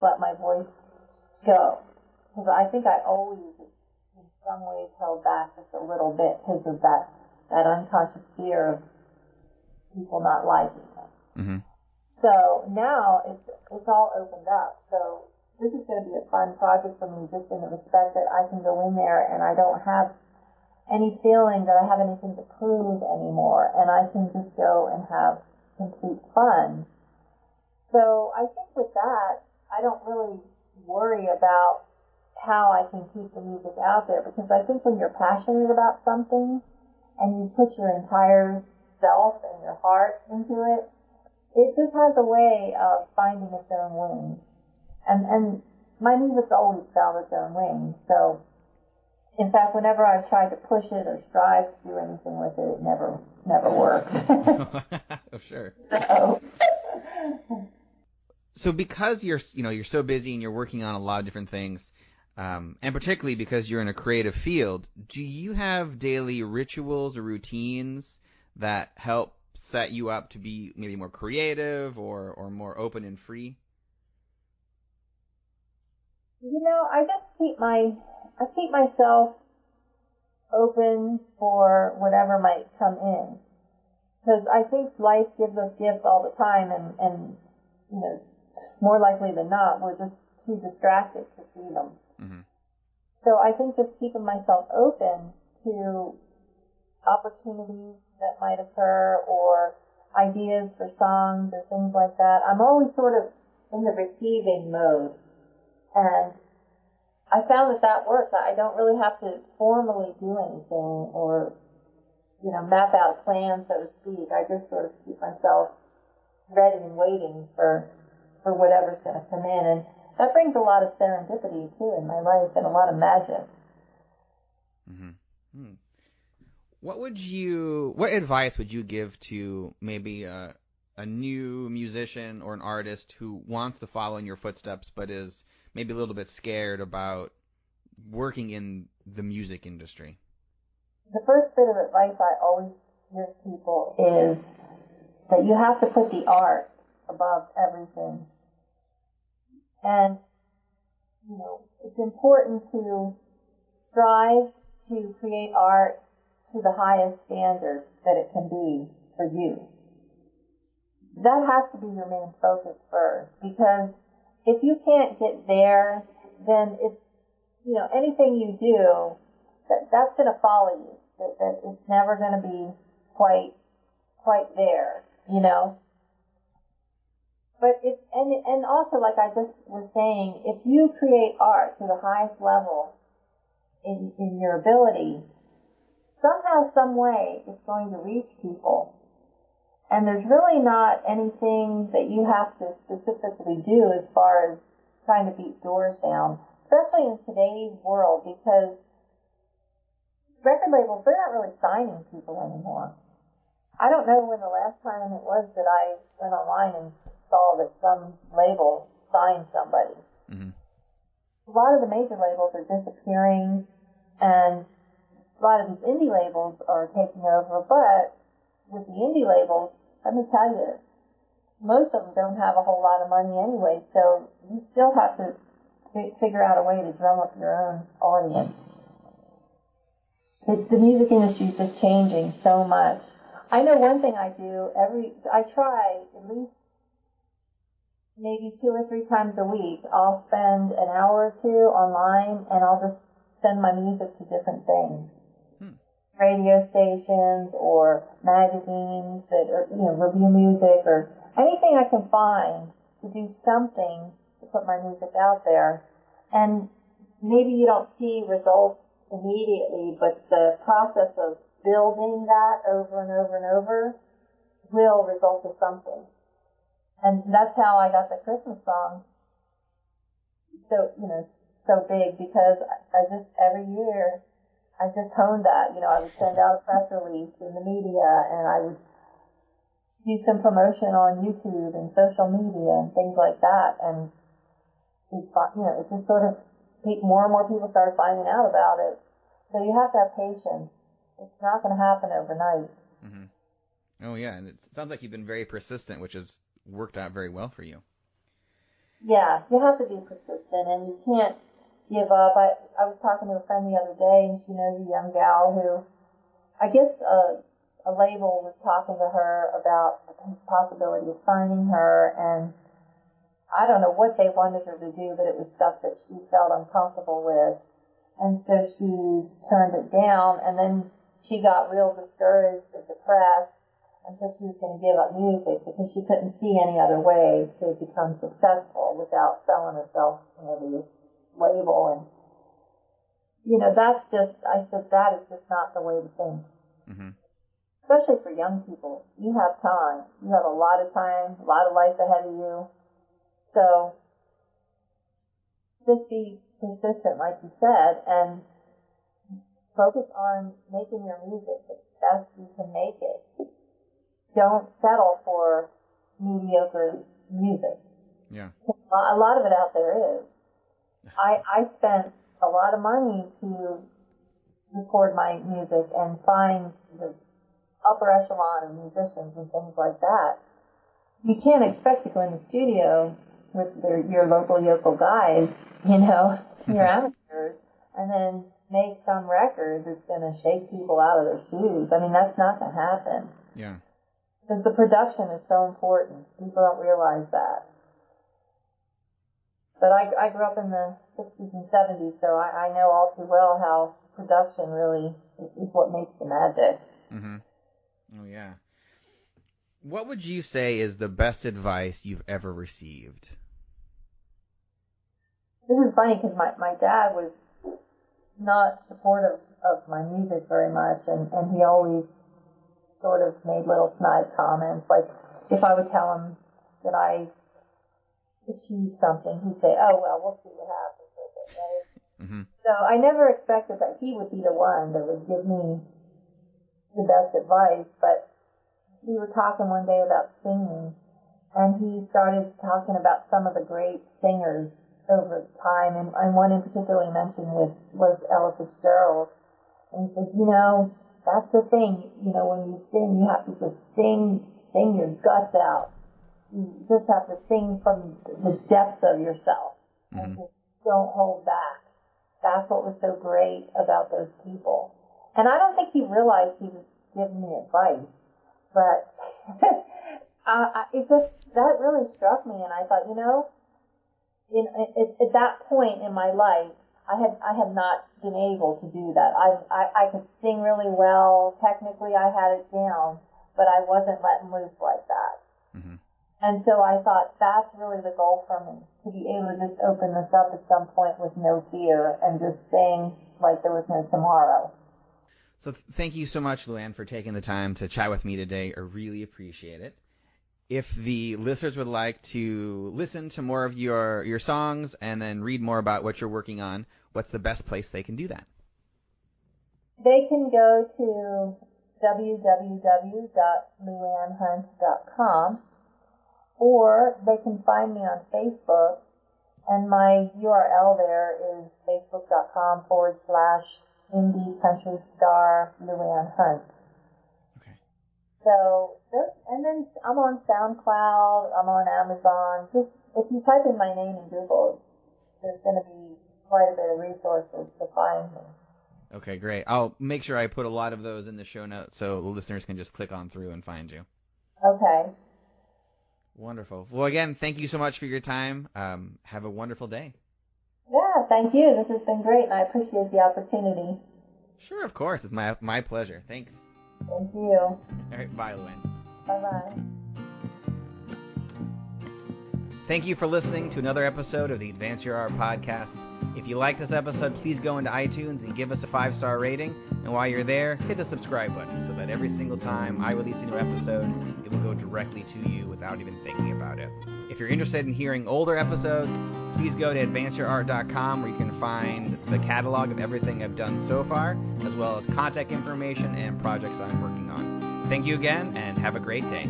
let my voice go. Because I think I always, in some ways, held back just a little bit because of that unconscious fear of people not liking it. Mm-hmm. So now it's all opened up. So this is going to be a fun project for me, just in the respect that I can go in there and I don't have any feeling that I have anything to prove anymore, and I can just go and have complete fun. So I think with that, I don't really worry about how I can keep the music out there, because I think when you're passionate about something and you put your entire self and your heart into it, it just has a way of finding its own wings. And my music's always found its own wings. So, in fact, whenever I've tried to push it or strive to do anything with it, it never works. Oh, sure. So because you're so busy and you're working on a lot of different things, and particularly because you're in a creative field, do you have daily rituals or routines that help set you up to be maybe more creative or more open and free? I just keep myself open for whatever might come in. Because I think life gives us gifts all the time, and more likely than not, we're just too distracted to see them. Mm-hmm. So I think just keeping myself open to opportunities that might occur or ideas for songs or things like that. I'm always sort of in the receiving mode. And I found that works. I don't really have to formally do anything or, map out a plan, so to speak. I just sort of keep myself ready and waiting for whatever's going to come in. And that brings a lot of serendipity, too, in my life, and a lot of magic. Mm-hmm. What advice would you give to maybe a new musician or an artist who wants to follow in your footsteps but is maybe a little bit scared about working in the music industry? The first bit of advice I always give people is that you have to put the art above everything. And, it's important to strive to create art to the highest standard that it can be for you. That has to be your main focus first, because if you can't get there, then it's, anything you do, that's going to follow you. That it's never going to be quite there, But and also, like I just was saying, if you create art to the highest level in your ability, somehow, some way, it's going to reach people. And there's really not anything that you have to specifically do as far as trying to beat doors down, especially in today's world, because record labels, they're not really signing people anymore. I don't know when the last time it was that I went online and saw that some label signed somebody. Mm-hmm. A lot of the major labels are disappearing, and a lot of these indie labels are taking over, but with the indie labels, let me tell you, most of them don't have a whole lot of money anyway, so you still have to figure out a way to drum up your own audience. The music industry is just changing so much. I know one thing I do I try at least maybe 2 or 3 times a week. I'll spend an hour or 2 online, and I'll just send my music to different things. Radio stations or magazines that are, review music, or anything I can find to do something to put my music out there. And maybe you don't see results immediately, but the process of building that over and over and over will result in something. And that's how I got the Christmas song so big, because I just, every year, I just honed that. I would send out a press release in the media, and I would do some promotion on YouTube and social media and things like that. And, it just sort of, more and more people started finding out about it. So you have to have patience. It's not going to happen overnight. Mm-hmm. Oh, yeah, and it sounds like you've been very persistent, which has worked out very well for you. Yeah, you have to be persistent, and you can't give up. I was talking to a friend the other day, and she knows a young gal who, I guess a label was talking to her about the possibility of signing her, and I don't know what they wanted her to do, but it was stuff that she felt uncomfortable with. And so she turned it down, and then she got real discouraged and depressed, and said she was going to give up music because she couldn't see any other way to become successful without selling herself, to this label. And, that's just, I said, that is just not the way to think. Mm-hmm. Especially for young people. You have time. You have a lot of time, a lot of life ahead of you. So just be persistent, like you said, and focus on making your music the best you can make it. Don't settle for mediocre music. Yeah. A lot of it out there is. I spent a lot of money to record my music and find the upper echelon of musicians and things like that. You can't expect to go in the studio with your local yokel guys, your amateurs, and then make some record that's going to shake people out of their shoes. I mean, that's not going to happen. Yeah. Because the production is so important. People don't realize that. But I grew up in the 60s and 70s, so I know all too well how production really is what makes the magic. Mm-hmm. Oh, yeah. What would you say is the best advice you've ever received? This is funny because my dad was not supportive of my music very much, and he always sort of made little snide comments. Like, if I would tell him that I achieved something, he'd say, "Oh, well, we'll see what happens with it," right? Mm-hmm. So I never expected that he would be the one that would give me the best advice, but we were talking one day about singing, and he started talking about some of the great singers over time, and one in particular he mentioned was Ella Fitzgerald. And he says, that's the thing, when you sing, you have to just sing your guts out. You just have to sing from the depths of yourself, and Mm-hmm. just don't hold back. That's what was so great about those people. And I don't think he realized he was giving me advice, but that really struck me, and I thought, at that point in my life, I had not been able to do that. I could sing really well. Technically, I had it down, but I wasn't letting loose like that. Mm-hmm. And so I thought that's really the goal for me, to be able to just open this up at some point with no fear and just sing like there was no tomorrow. So thank you so much, Luanne, for taking the time to chat with me today. I really appreciate it. If the listeners would like to listen to more of your songs and then read more about what you're working on, what's the best place they can do that? They can go to www.luannehunt.com, or they can find me on Facebook, and my URL there is facebook.com/indie country star Luanne Hunt. So, and then I'm on SoundCloud, I'm on Amazon. Just, if you type in my name in Google, there's going to be quite a bit of resources to find me. Okay, great. I'll make sure I put a lot of those in the show notes so the listeners can just click on through and find you. Okay. Wonderful. Well, again, thank you so much for your time. Have a wonderful day. Yeah, thank you. This has been great, and I appreciate the opportunity. Sure, of course. It's my pleasure. Thanks. Thank you. All right, bye, Luanne. Bye-bye. Thank you for listening to another episode of the Advance Your Art podcast. If you like this episode, please go into iTunes and give us a 5-star rating. And while you're there, hit the subscribe button so that every single time I release a new episode, it will go directly to you without even thinking about it. If you're interested in hearing older episodes, please go to advanceyourart.com, where you can find the catalog of everything I've done so far, as well as contact information and projects I'm working on. Thank you again, and have a great day.